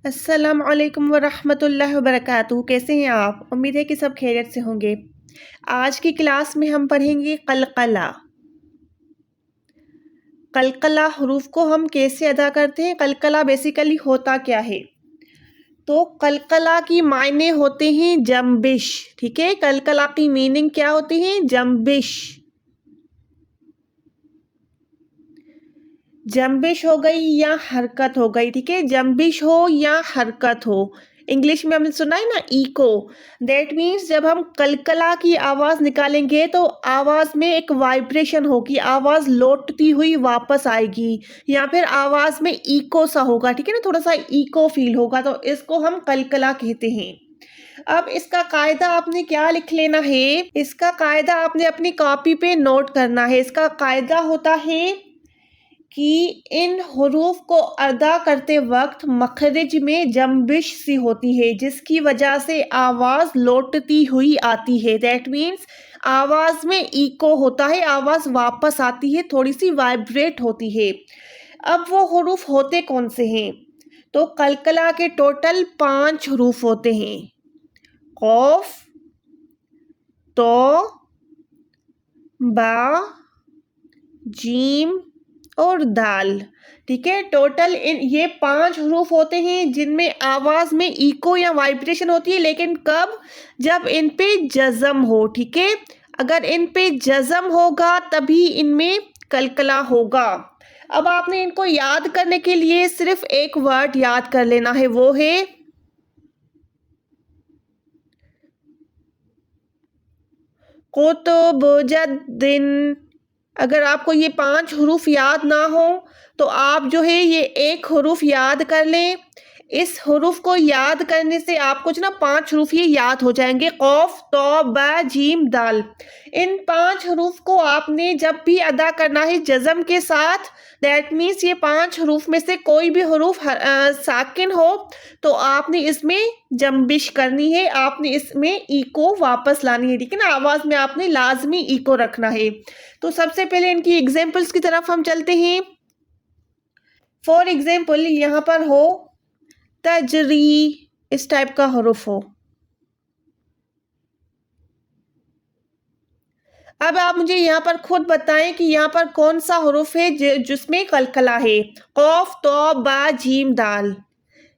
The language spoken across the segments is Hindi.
अस्सलाम वालेकुम वरहमतुल्लाहि वबरकातुहू। कैसे हैं आप? उम्मीद है कि सब खैरियत से होंगे। आज की क्लास में हम पढ़ेंगे कलकला। कलकला हरूफ को हम कैसे अदा करते हैं, कलकला बेसिकली होता क्या है। तो कलकला की मायने होते हैं जंबिश। ठीक है, कलकला की मीनिंग क्या होती है? जंबिश। जंबिश हो गई या हरकत हो गई। ठीक है, जंबिश हो या हरकत हो। इंग्लिश में हमने सुना है ना, इको। दैट मीन्स जब हम कलकला की आवाज निकालेंगे तो आवाज में एक वाइब्रेशन होगी, आवाज लौटती हुई वापस आएगी, या फिर आवाज में इको सा होगा। ठीक है ना, थोड़ा सा इको फील होगा, तो इसको हम कलकला कहते हैं। अब इसका कायदा आपने क्या लिख लेना है, इसका कायदा आपने अपनी कॉपी पे नोट करना है। इसका कायदा होता है कि इन हुरूफ को अदा करते वक्त मखरज में जंबिश सी होती है, जिसकी वजह से आवाज लौटती हुई आती है। दैट मीन्स आवाज में इको होता है, आवाज वापस आती है, थोड़ी सी वाइब्रेट होती है। अब वो हुरूफ होते कौन से हैं? तो कलकला के टोटल 5 हुरूफ होते हैं। कौफ, तो, बा, जीम और दाल। ठीक है, टोटल इन ये 5 हरूफ होते हैं जिनमें आवाज में इको या वाइब्रेशन होती है, लेकिन कब? जब इन पे जज़म हो। ठीक है, अगर इन पे जज़म होगा तभी इनमें कलकला होगा। अब आपने इनको याद करने के लिए सिर्फ एक वर्ड याद कर लेना है, वो है कुतुबुज्जद्दीन। अगर आपको ये 5 हरूफ याद ना हो तो आप जो है ये एक हरूफ याद कर लें। इस हरूफ को याद करने से आपको जो ना 5 हरूफ ये याद हो जाएंगे, कौफ, तो, बा, जीम, दाल। इन 5 हरूफ को आपने जब भी अदा करना है जज़म के साथ, दैट मीन्स ये 5 हरूफ में से कोई भी हरूफ साकिन हो तो आपने इसमें जंबिश करनी है, आपने इसमें इको वापस लानी है। ठीक है ना, आवाज में आपने लाजमी इको रखना है। तो सबसे पहले इनकी एग्जाम्पल्स की तरफ हम चलते हैं। फॉर एग्जाम्पल यहाँ पर हो तजरी, इस टाइप का हरूफ हो। अब आप मुझे यहाँ पर खुद बताएं कि यहाँ पर कौन सा हरूफ है जिसमें कलकला है। कौफ, तो, बा, जीम, दाल।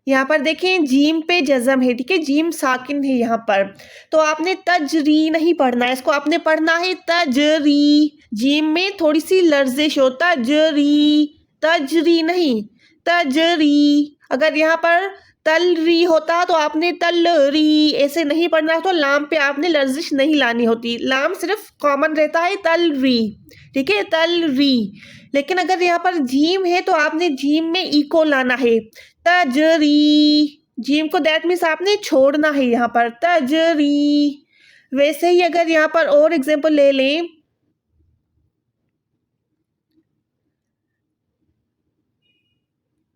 यहाँ पर देखें जीम पे जज़म है। ठीक है, जीम साकिन है यहाँ पर, तो आपने तजरी नहीं पढ़ना है, इसको आपने पढ़ना है तजरी। जीम में थोड़ी सी लर्जिश हो, तजरी, तजरी नहीं, तजरी। अगर यहाँ पर तलरी होता तो आपने तलरी ऐसे नहीं पढ़ना है, तो लाम पे आपने लर्जिश नहीं लानी होती, लाम सिर्फ कॉमन रहता है तलरी। ठीक है, तलरी। लेकिन अगर यहाँ पर जीम है तो आपने जीम में इको लाना है, तजरी। जीम को दैट मीन्स आपने छोड़ना है यहाँ पर, तजरी। वैसे ही अगर यहाँ पर और एग्जांपल ले लें,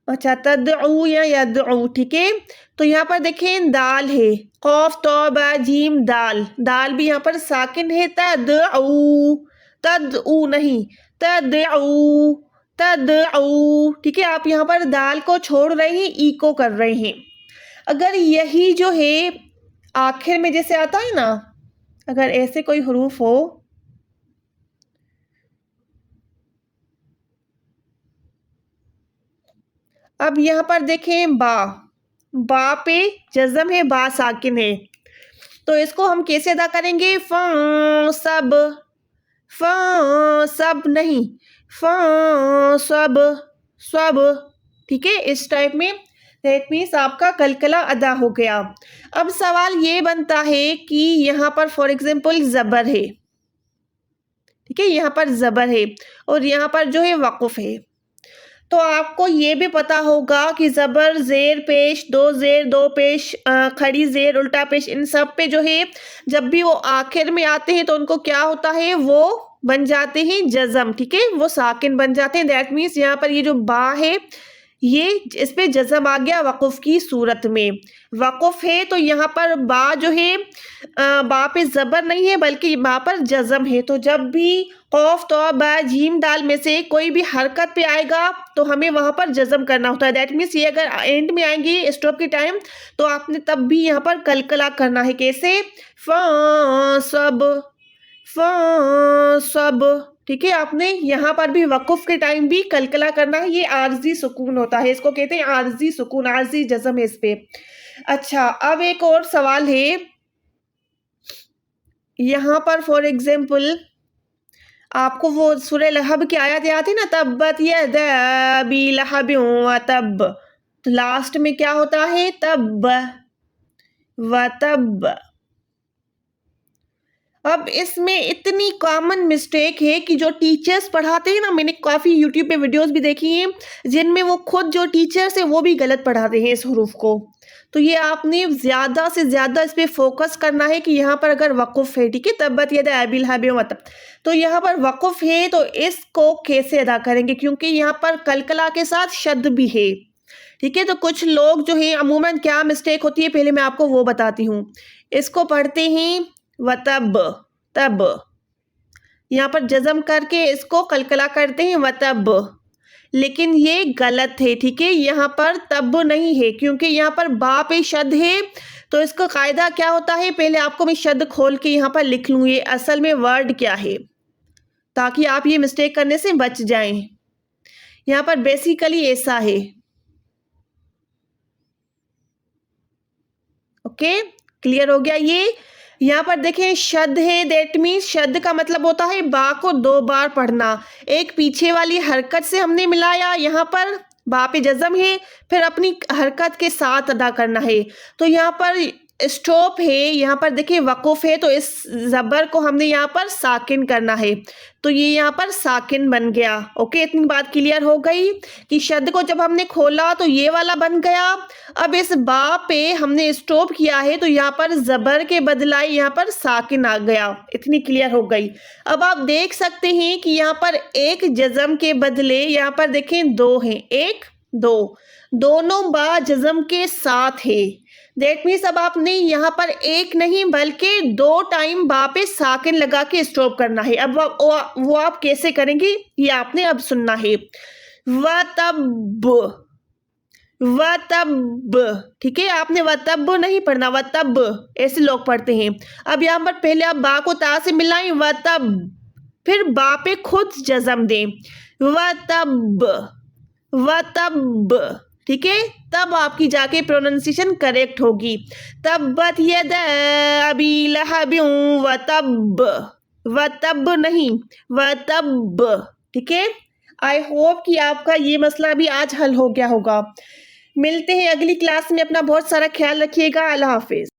अच्छा, तदऊ या यदऊ। ठीक है, तो यहाँ पर देखें दाल है, कौफ, तो, बा, जीम, दाल। दाल भी यहाँ पर साकिन है, तदऊ, तदऊ नहीं, तदऊ, तदऊ। ठीक है, आप यहाँ पर दाल को छोड़ रहे हैं, इको कर रहे हैं। अगर यही जो है आखिर में जैसे आता है ना, अगर ऐसे कोई हरूफ हो, अब यहाँ पर देखें बा, बा पे जज़म है, बा साकिन है, तो इसको हम कैसे अदा करेंगे? फ सब, फ सब नहीं, फ सब, सब। ठीक है, इस टाइप में दैट मीन्स आपका कलकला अदा हो गया। अब सवाल ये बनता है कि यहाँ पर फॉर एग्जाम्पल ज़बर है। ठीक है, यहाँ पर ज़बर है और यहाँ पर जो है वक़ुफ़ है, तो आपको ये भी पता होगा कि ज़बर, ज़ेर पेश, दो ज़ेर, दो पेश, खड़ी ज़ेर, उल्टा पेश, इन सब पे जो है जब भी वो आखिर में आते हैं तो उनको क्या होता है, वो बन जाते हैं जज़म। ठीक है, वो साकिन बन जाते हैं। दैट मीन्स यहाँ पर ये जो बा है ये इस पे जज़म आ गया वक़ुफ़ की सूरत में। वक़ुफ़ है तो यहाँ पर बा जो है बा पे ज़बर नहीं है बल्कि बा पर जज़म है। तो जब भी क़ौफ़, तौ, बा, जीम, दाल में से कोई भी हरकत पे आएगा तो हमें वहाँ पर जज़म करना होता है। दैट मीन्स ये अगर एंड में आएंगी स्टॉप के टाइम तो आपने तब भी यहाँ पर कलकला करना है। कैसे? सब, ठीक है। आपने यहाँ पर भी वक़ुफ़ के टाइम भी कलकला करना है। ये आर्ज़ी सुकून होता है, इसको कहते हैं आर्ज़ी सुकून, आर्ज़ी जज़म है इस पे। अच्छा, अब एक और सवाल है यहाँ पर फॉर एग्ज़ाम्पल आपको वो सूरह लहब की आयत याद है ना, तब्बत यदा अबी लहबिन व तब। तो लास्ट में क्या होता है? तब व तब। अब इसमें इतनी कॉमन मिस्टेक है कि जो टीचर्स पढ़ाते हैं ना, मैंने काफ़ी यूट्यूब पे वीडियोस भी देखी हैं जिनमें वो खुद जो टीचर्स हैं वो भी गलत पढ़ाते हैं इस हरूफ को। तो ये आपने ज़्यादा से ज़्यादा इस पे फोकस करना है कि यहाँ पर अगर वक़ुफ़ है, ठीक है, तब्बत यदा अबी लहब व तब, तो यहाँ पर वक़ुफ़ है तो इसको कैसे अदा करेंगे, क्योंकि यहाँ पर कलकला के साथ शद्द भी है, ठीक है। तो कुछ लोग जो है अमूमन क्या मिस्टेक होती है पहले मैं आपको वो बताती हूँ। इसको पढ़ते हैं व तब, तब यहाँ पर जज़म करके इसको कलकला करते हैं व तब, लेकिन ये गलत है, ठीक है। यहाँ पर तब नहीं है क्योंकि यहाँ पर बा पे शद है। तो इसका कायदा क्या होता है, पहले आपको मैं शद खोल के यहाँ पर लिख लूँ ये असल में वर्ड क्या है, ताकि आप ये मिस्टेक करने से बच जाएं। यहाँ पर बेसिकली ऐसा है, ओके, क्लियर हो गया ये। यहाँ पर देखें शद है, दैट मीन्स शद का मतलब होता है बा को 2 बार पढ़ना। एक पीछे वाली हरकत से हमने मिलाया, यहाँ पर बा पे जज़म है, फिर अपनी हरकत के साथ अदा करना है। तो यहाँ पर स्टॉप है, यहाँ पर देखिए वक़ुफ़ है तो इस ज़बर को हमने यहाँ पर साकिन करना है। तो ये यहाँ पर साकिन बन गया। ओके, इतनी बात क्लियर हो गई कि शद को जब हमने खोला तो ये वाला बन गया। अब इस बा पे हमने स्टॉप किया है तो यहाँ पर ज़बर के बदलाए यहाँ पर साकिन आ गया। इतनी क्लियर हो गई। अब आप देख सकते हैं कि यहाँ पर एक जज़म के बदले यहाँ पर देखें 2 हैं, 1 2, दोनों बा जज़म के साथ है। दैट मीन्स अब आपने यहाँ पर एक नहीं बल्कि 2 टाइम बा पे साकिन लगा के स्टॉप करना है। अब वो आप कैसे करेंगे ये आपने अब सुनना है। व तब, ठीक है, आपने व तब नहीं पढ़ना, व तब ऐसे लोग पढ़ते हैं। अब यहाँ पर पहले आप बा को ता से मिलाएं, व तब, फिर बा पे खुद जज़म दें, व तब, ठीक है, तब आपकी जाके प्रोनाउंसिएशन करेक्ट होगी। तब्बत यदा अबी लहबिन व तब नहीं, व तब, ठीक है। आई होप कि आपका ये मसला भी आज हल हो गया होगा। मिलते हैं अगली क्लास में, अपना बहुत सारा ख्याल रखिएगा। अल्लाह हाफिज़।